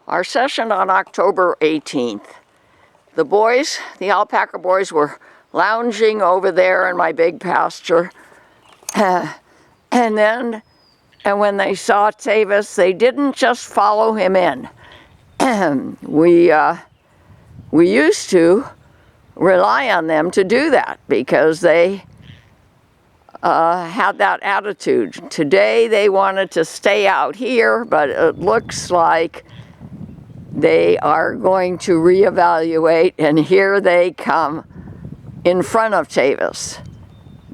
Our session on October 18th. The boys, the alpaca boys, were lounging over there in my big pasture. And when they saw Tavis, they didn't just follow him in. We used to rely on them to do that because they had that attitude. Today they wanted to stay out here, but it looks like they are going to reevaluate, and here they come in front of Tavis.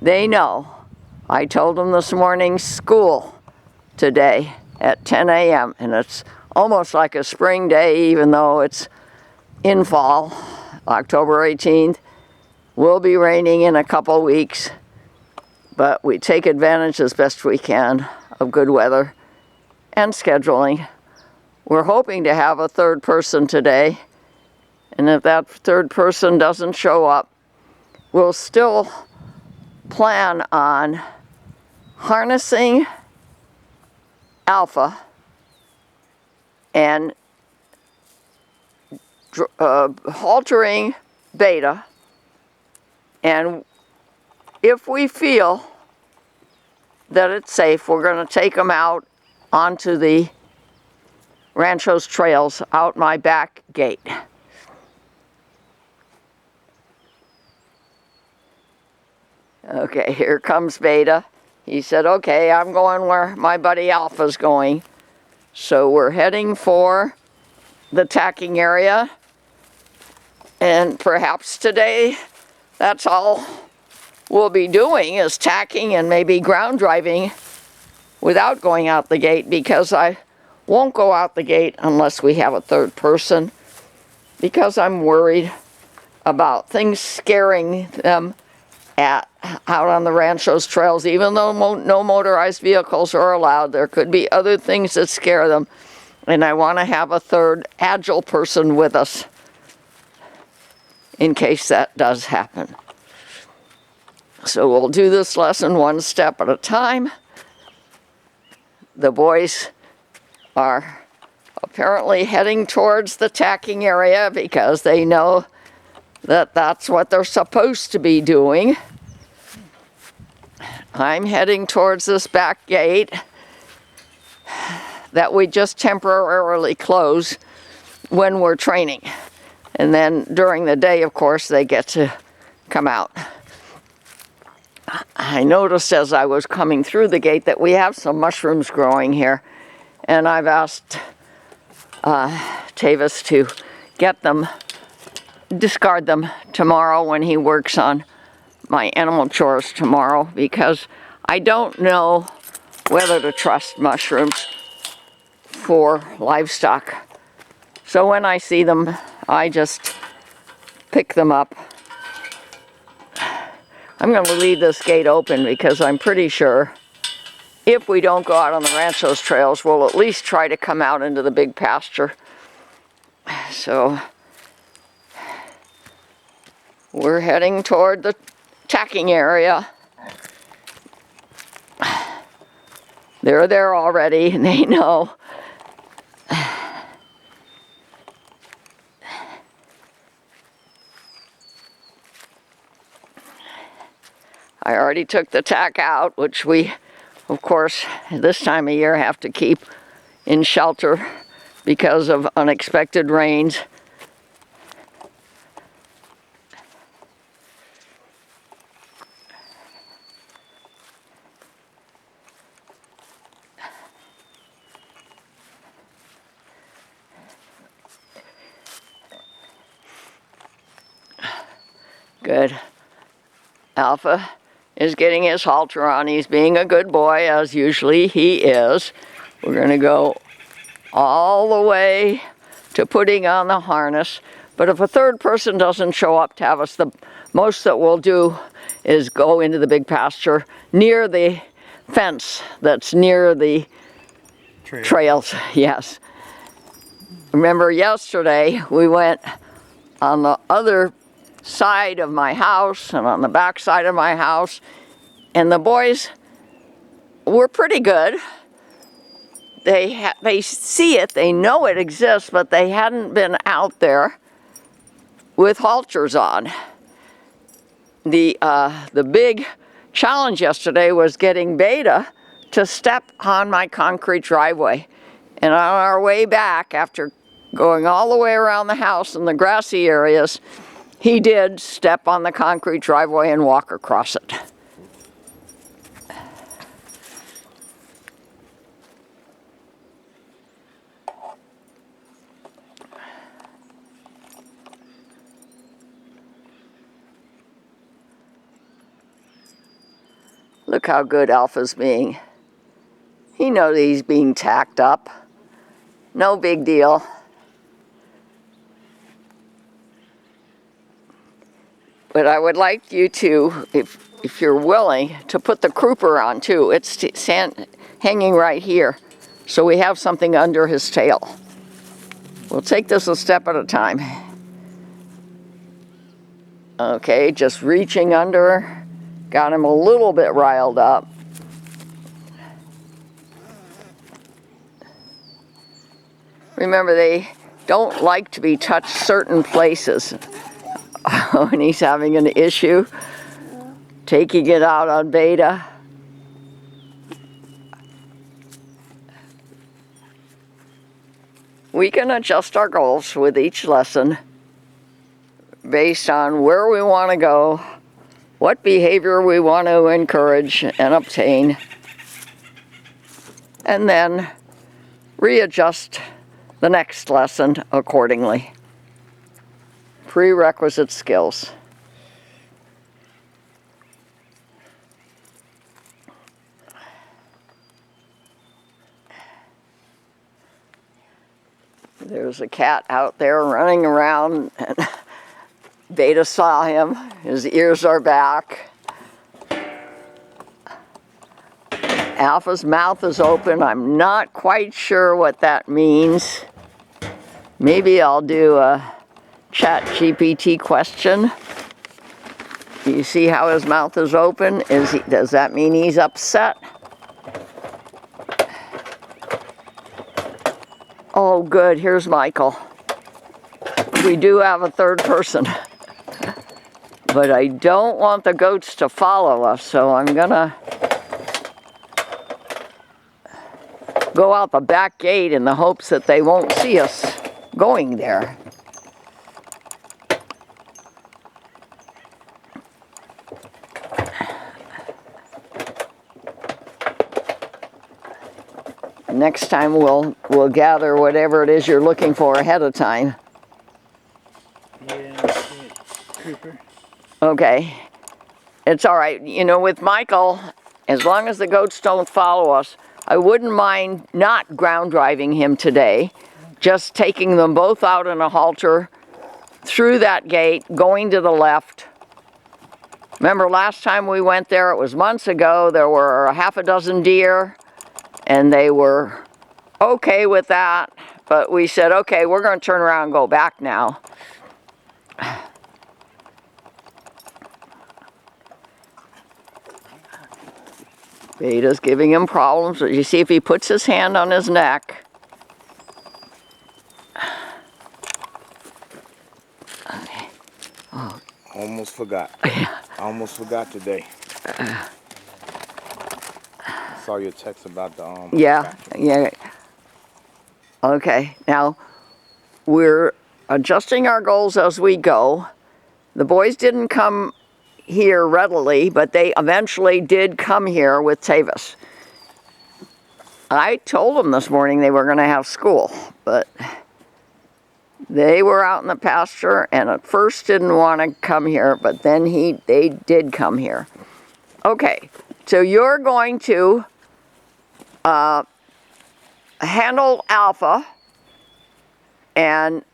They know. I told them this morning, school today at 10 a.m. and it's almost like a spring day, even though it's in fall. October 18th will be raining in a couple weeks, but we take advantage as best we can of good weather and scheduling. We're hoping to have a third person today, and if that third person doesn't show up, we'll still plan on harnessing Alpha and haltering Beta, and if we feel that it's safe, we're going to take them out onto the Ranchos trails out my back gate. Okay, here comes Beta. He said, okay, I'm going where my buddy Alpha's going. So we're heading for the tacking area. And perhaps today, that's all we'll be doing is tacking and maybe ground driving without going out the gate, because I won't go out the gate unless we have a third person, because I'm worried about things scaring them out on the Ranchos trails. Even though no motorized vehicles are allowed, there could be other things that scare them, and I want to have a third agile person with us in case that does happen. So we'll do this lesson one step at a time. The boys are apparently heading towards the tacking area because they know that that's what they're supposed to be doing. I'm heading towards this back gate that we just temporarily close when we're training. And then during the day, of course, they get to come out. I noticed as I was coming through the gate that we have some mushrooms growing here. And I've asked Tavis to get them, discard them tomorrow when he works on my animal chores tomorrow, because I don't know whether to trust mushrooms for livestock. So when I see them, I just pick them up. I'm going to leave this gate open because I'm pretty sure if we don't go out on the Ranchos trails, we'll at least try to come out into the big pasture. So we're heading toward the tacking area. They're there already, and they know. I already took the tack out, which we, of course, this time of year have to keep in shelter because of unexpected rains. Good. Alpha is getting his halter on. He's being a good boy, as usually he is. We're going to go all the way to putting on the harness. But if a third person doesn't show up, Tavis, the most that we'll do is go into the big pasture near the fence that's near the trails. Yes. Remember yesterday we went on the other side of my house and on the back side of my house, and the boys were pretty good. they see it, they know it exists, but they hadn't been out there with halters on. The big challenge yesterday was getting Beta to step on my concrete driveway. And on our way back, after going all the way around the house in the grassy areas, he did step on the concrete driveway and walk across it. Look how good Alpha's being. He knows he's being tacked up. No big deal. But I would like you to, if you're willing, to put the cruper on too. It's hanging right here. So we have something under his tail. We'll take this a step at a time. Okay, just reaching under. Got him a little bit riled up. Remember, they don't like to be touched certain places. When he's having an issue, taking it out on Beta. We can adjust our goals with each lesson based on where we want to go, what behavior we want to encourage and obtain, and then readjust the next lesson accordingly. Prerequisite skills. There's a cat out there running around, and Beta saw him. His ears are back. Alpha's mouth is open. I'm not quite sure what that means. Maybe I'll do a ChatGPT question. Do you see how his mouth is open? Does that mean he's upset? Oh, good. Here's Michael. We do have a third person. But I don't want the goats to follow us, so I'm gonna go out the back gate in the hopes that they won't see us going there. Next time we'll gather whatever it is you're looking for ahead of time. Yeah, that's it. Cruper. Okay. It's all right. You know, with Michael, as long as the goats don't follow us, I wouldn't mind not ground driving him today. Just taking them both out in a halter, through that gate, going to the left. Remember last time we went there, it was months ago, there were a half a dozen deer, and they were okay with that. But we said, okay, we're going to turn around and go back now. Beta's giving him problems. You see if he puts his hand on his neck. Okay. Oh. Almost forgot. Yeah. I almost forgot today. I saw your text about the Yeah. Okay. Now we're adjusting our goals as we go. The boys didn't come here readily, but they eventually did come here with Tavis. I told them this morning they were going to have school, but they were out in the pasture and at first didn't want to come here, but then they did come here. Okay, so you're going to handle Alpha, and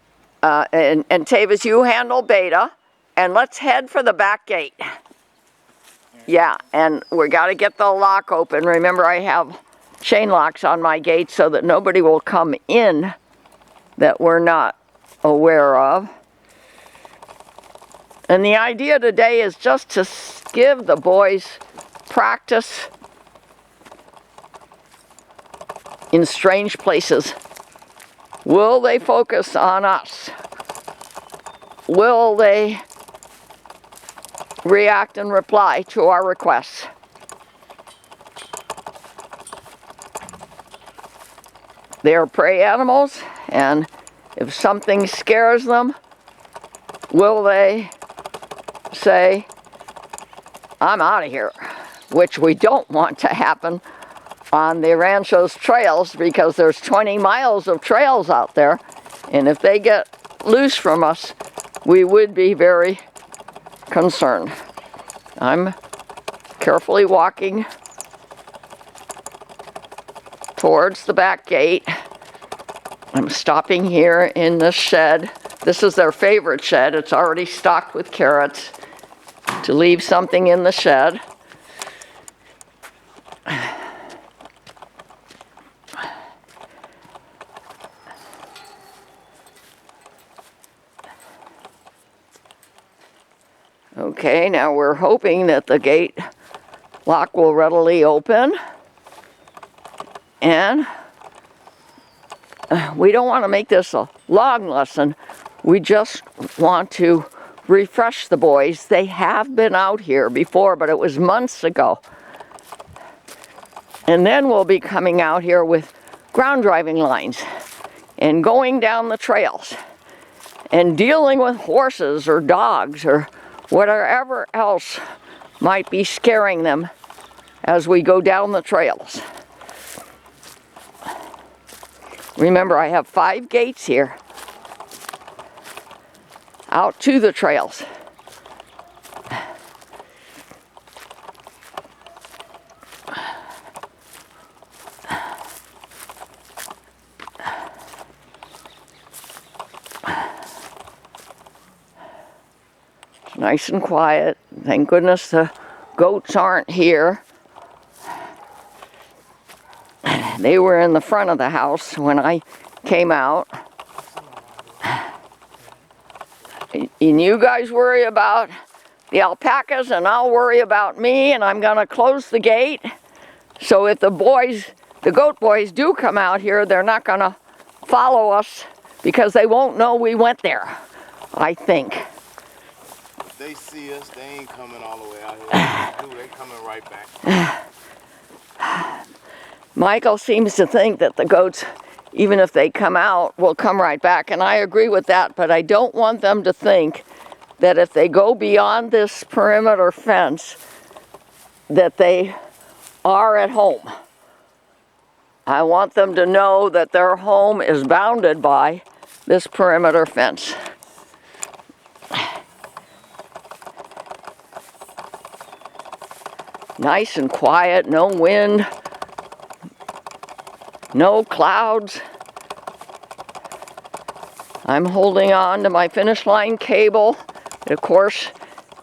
Tavis, you handle Beta. And let's head for the back gate. Yeah, and we got to get the lock open. Remember, I have chain locks on my gate so that nobody will come in that we're not aware of. And the idea today is just to give the boys practice in strange places. Will they focus on us? Will they react and reply to our requests? They are prey animals, and if something scares them, will they say, I'm out of here? Which we don't want to happen on the Ranchos trails, because there's 20 miles of trails out there, and if they get loose from us, we would be very concerned. I'm carefully walking towards the back gate. I'm stopping here in this shed. This is their favorite shed. It's already stocked with carrots. To leave something in the shed. Okay, now we're hoping that the gate lock will readily open. And we don't want to make this a long lesson. We just want to refresh the boys. They have been out here before, but it was months ago. And then we'll be coming out here with ground driving lines and going down the trails and dealing with horses or dogs or whatever else might be scaring them as we go down the trails. Remember, I have 5 gates here out to the trails. It's nice and quiet. Thank goodness the goats aren't here. They were in the front of the house when I came out. And you guys worry about the alpacas, and I'll worry about me, and I'm gonna close the gate. So if the goat boys do come out here, they're not gonna follow us because they won't know we went there, I think. If they see us, they ain't coming all the way out here. They're coming right back. Michael seems to think that the goats, even if they come out, will come right back, and I agree with that, but I don't want them to think that if they go beyond this perimeter fence, that they are at home. I want them to know that their home is bounded by this perimeter fence. Nice and quiet, no wind, no clouds. I'm holding on to my finish line cable. It, of course,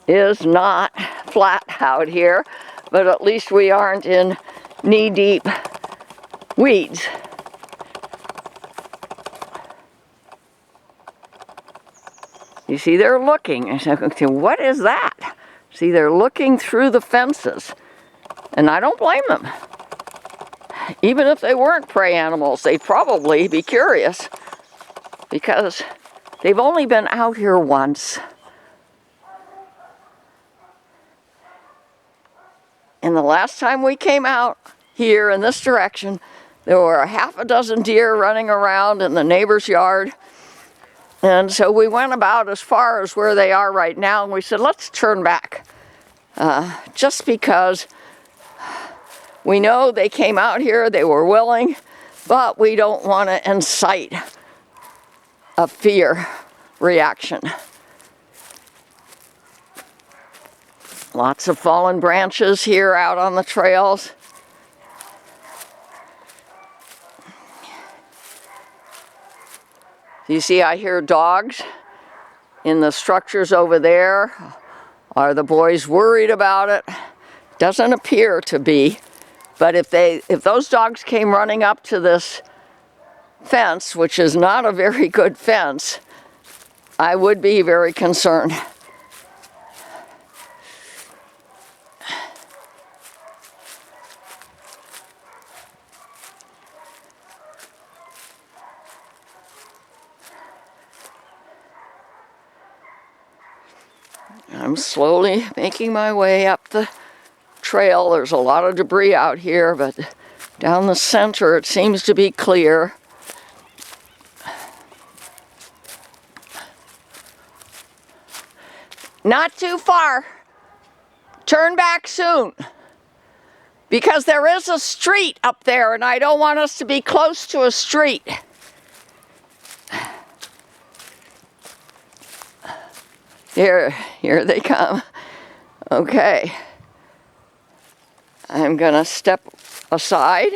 is not flat out here, but at least we aren't in knee-deep weeds. You see, they're looking. I said, okay, what is that? See, they're looking through the fences, and I don't blame them. Even if they weren't prey animals, they'd probably be curious because they've only been out here once. And the last time we came out here in this direction, there were a half a dozen deer running around in the neighbor's yard. And so we went about as far as where they are right now, and we said, let's turn back. Just because we know they came out here, they were willing, but we don't want to incite a fear reaction. Lots of fallen branches here out on the trails. You see, I hear dogs in the structures over there. Are the boys worried about it? Doesn't appear to be. But if those dogs came running up to this fence, which is not a very good fence, I would be very concerned. I'm slowly making my way up the trail. There's a lot of debris out here, but down the center it seems to be clear. Not too far. Turn back soon. Because there is a street up there, and I don't want us to be close to a street. Here they come. Okay. I'm gonna step aside.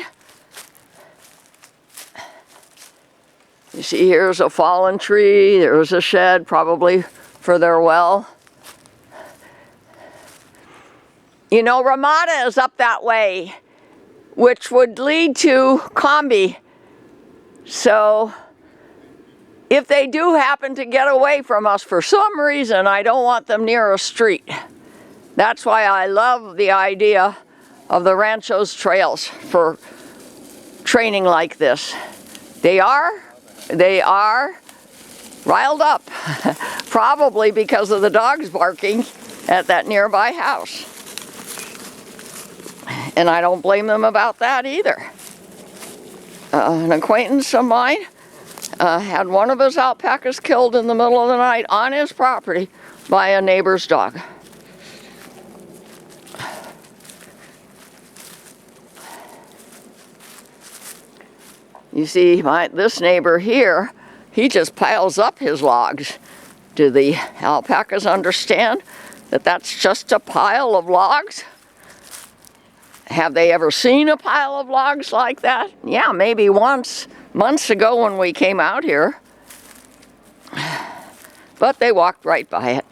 You see, here's a fallen tree. There's a shed, probably for their well. You know, Ramada is up that way, which would lead to Combi. So if they do happen to get away from us for some reason, I don't want them near a street. That's why I love the idea of the Ranchos trails for training like this. They are riled up, probably because of the dogs barking at that nearby house. And I don't blame them about that either. An acquaintance of mine had one of his alpacas killed in the middle of the night on his property by a neighbor's dog. You see, this neighbor here, he just piles up his logs. Do the alpacas understand that that's just a pile of logs? Have they ever seen a pile of logs like that? Yeah, maybe once, months ago when we came out here. But they walked right by it.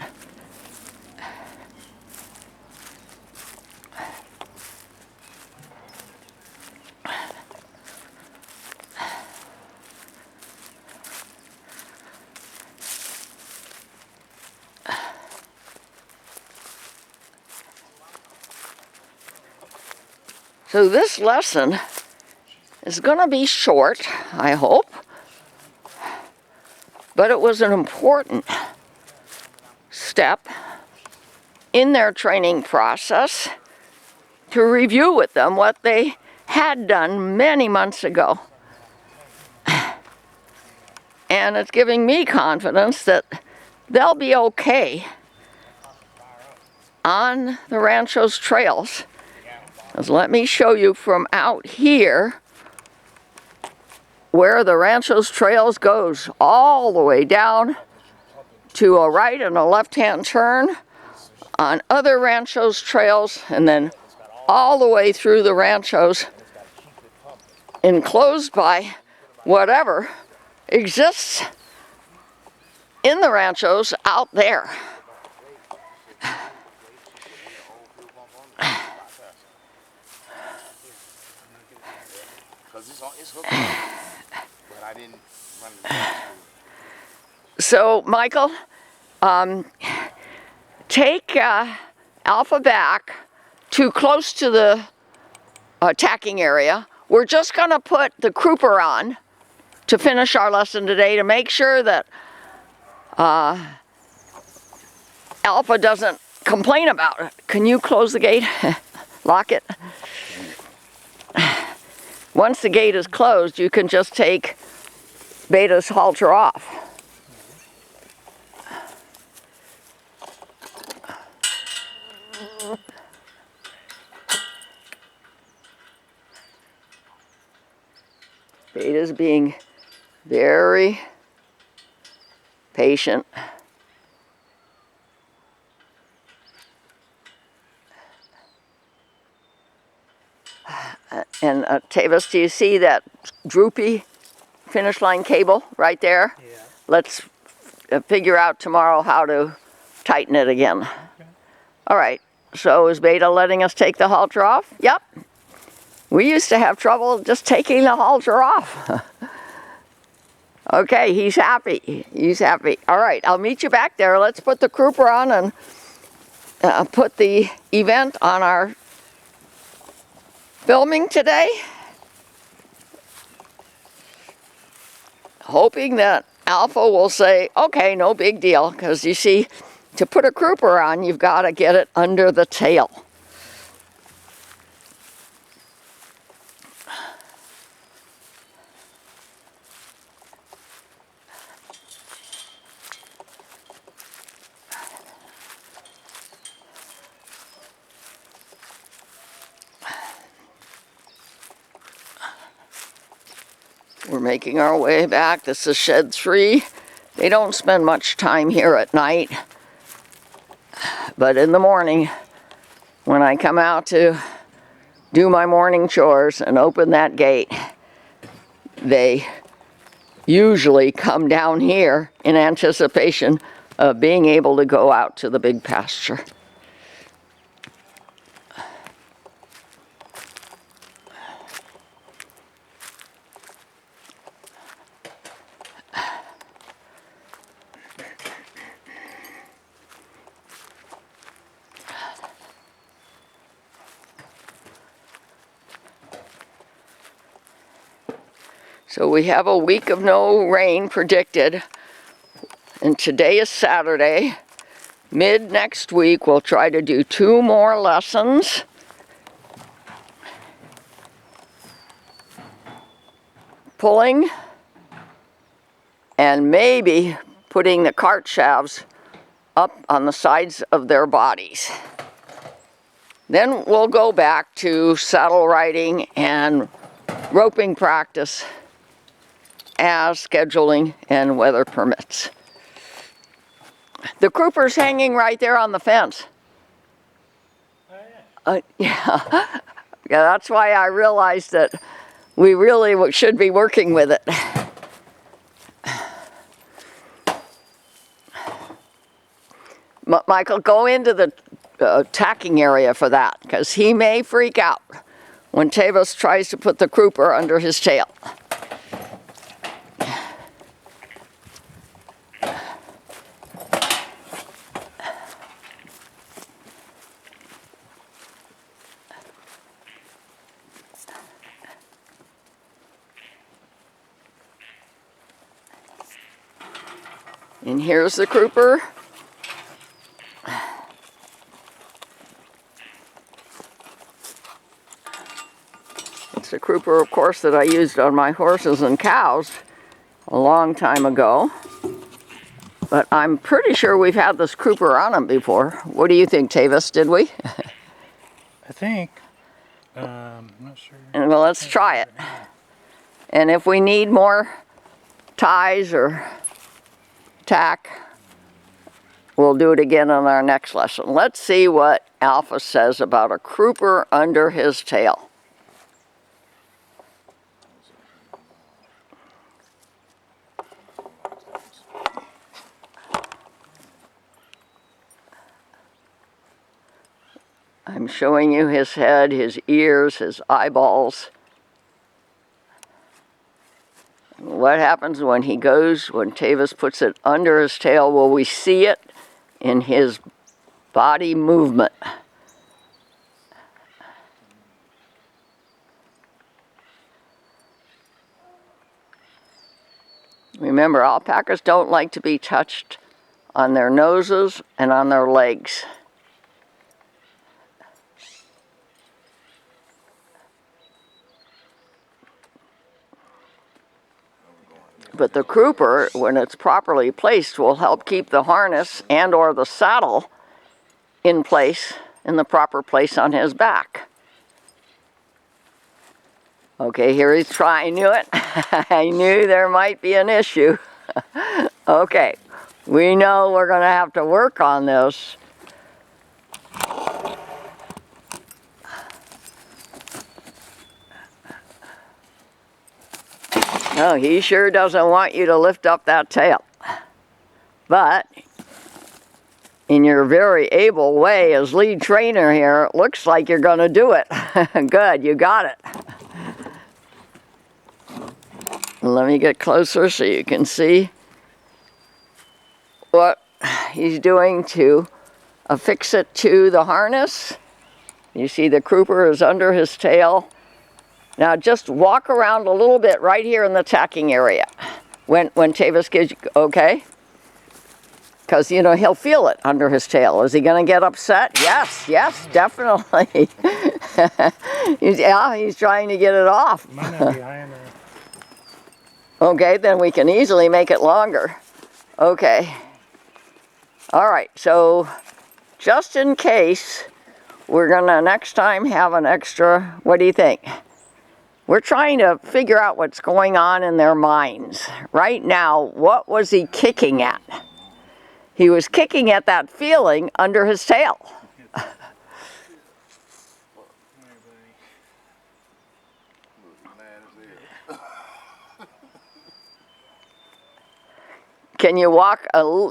So this lesson is going to be short, I hope, but it was an important step in their training process to review with them what they had done many months ago. And it's giving me confidence that they'll be okay on the Ranchos trails. Let me show you from out here where the Ranchos trails goes all the way down to a right and a left-hand turn on other Ranchos trails, and then all the way through the Ranchos, enclosed by whatever exists in the Ranchos out there. So, Michael, take Alpha back too close to the tacking area. We're just going to put the cruper on to finish our lesson today to make sure that Alpha doesn't complain about it. Can you close the gate? Lock it? Once the gate is closed, you can just take Beta's halter off. Beta's being very patient. And Tavis, do you see that droopy finish line cable right there? Yeah. Let's figure out tomorrow how to tighten it again. Okay. All right, so is Beta letting us take the halter off? Yep. We used to have trouble just taking the halter off. Okay, he's happy. He's happy. All right, I'll meet you back there. Let's put the cruper on and put the event on our filming today. Hoping that Alpha will say, okay, no big deal, because you see, to put a cruper on, you've got to get it under the tail. We're making our way back. This is shed 3. They don't spend much time here at night, but in the morning, when I come out to do my morning chores and open that gate, they usually come down here in anticipation of being able to go out to the big pasture. So we have a week of no rain predicted, and today is Saturday. Mid next week, we'll try to do 2 more lessons. Pulling and maybe putting the cart shafts up on the sides of their bodies. Then we'll go back to saddle riding and roping practice as scheduling and weather permits. The cruper's hanging right there on the fence. Yeah. Yeah, that's why I realized that we really should be working with it. Michael, go into the tacking area for that, because he may freak out when Tavis tries to put the cruper under his tail. And here's the cruper. It's a cruper, of course, that I used on my horses and cows a long time ago. But I'm pretty sure we've had this cruper on them before. What do you think, Tavis? Did we? I think. I'm not sure. And well, let's try it. And if we need more ties or tack, we'll do it again on our next lesson. Let's see what Alpha says about a cruper under his tail. I'm showing you his head, his ears, his eyeballs. What happens when Tavis puts it under his tail? Will we see it in his body movement? Remember, alpacas don't like to be touched on their noses and on their legs. But the cruper, when it's properly placed, will help keep the harness and or the saddle in place, in the proper place on his back. Okay, here he's trying. I knew it. I knew there might be an issue. Okay, we know we're going to have to work on this. No, he sure doesn't want you to lift up that tail. But in your very able way as lead trainer here, it looks like you're going to do it. Good, you got it. Let me get closer so you can see what he's doing to affix it to the harness. You see the cruper is under his tail. Now just walk around a little bit right here in the tacking area when Tavis gives you, okay? Because, you know, he'll feel it under his tail. Is he going to get upset? Yes, yes, definitely. He's trying to get it off. Might not be high enough. Okay, then we can easily make it longer. Okay. All right, so just in case, we're going to next time have an extra, what do you think? We're trying to figure out what's going on in their minds. Right now, what was he kicking at? He was kicking at that feeling under his tail. Can you walk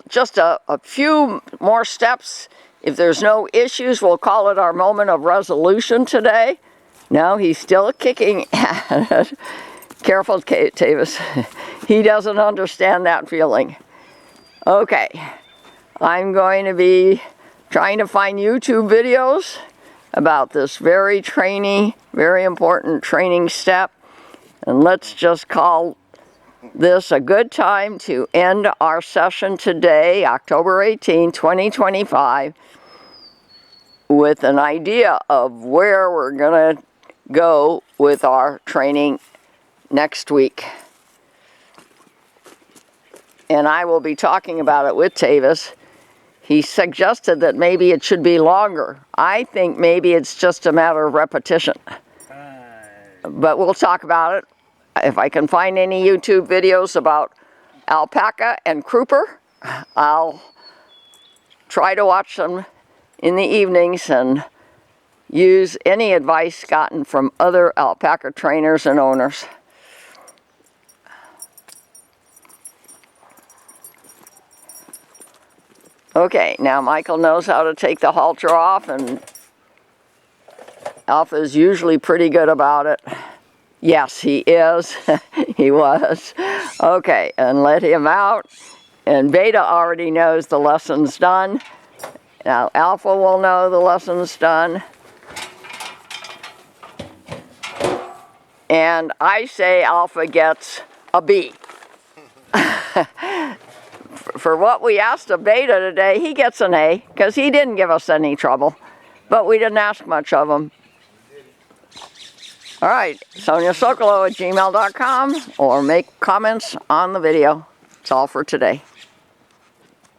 just a few more steps? If there's no issues, we'll call it our moment of resolution today. No, he's still kicking at it. Careful, Tavis. He doesn't understand that feeling. Okay, I'm going to be trying to find YouTube videos about this very important training step. And let's just call this a good time to end our session today, October 18, 2025, with an idea of where we're going to go with our training next week. And I will be talking about it with Tavis. He suggested that maybe it should be longer. I think maybe it's just a matter of repetition. But we'll talk about it. If I can find any YouTube videos about alpaca and cruper, I'll try to watch them in the evenings and use any advice gotten from other alpaca trainers and owners. Okay, now Michael knows how to take the halter off, and Alpha is usually pretty good about it. Yes, he is. He was. Okay, and let him out. And Beta already knows the lesson's done. Now Alpha will know the lesson's done. And I say Alpha gets a B. For what we asked of Beta today, he gets an A, because he didn't give us any trouble. But we didn't ask much of him. All right, SoniaSokolow@gmail.com, or make comments on the video. That's all for today.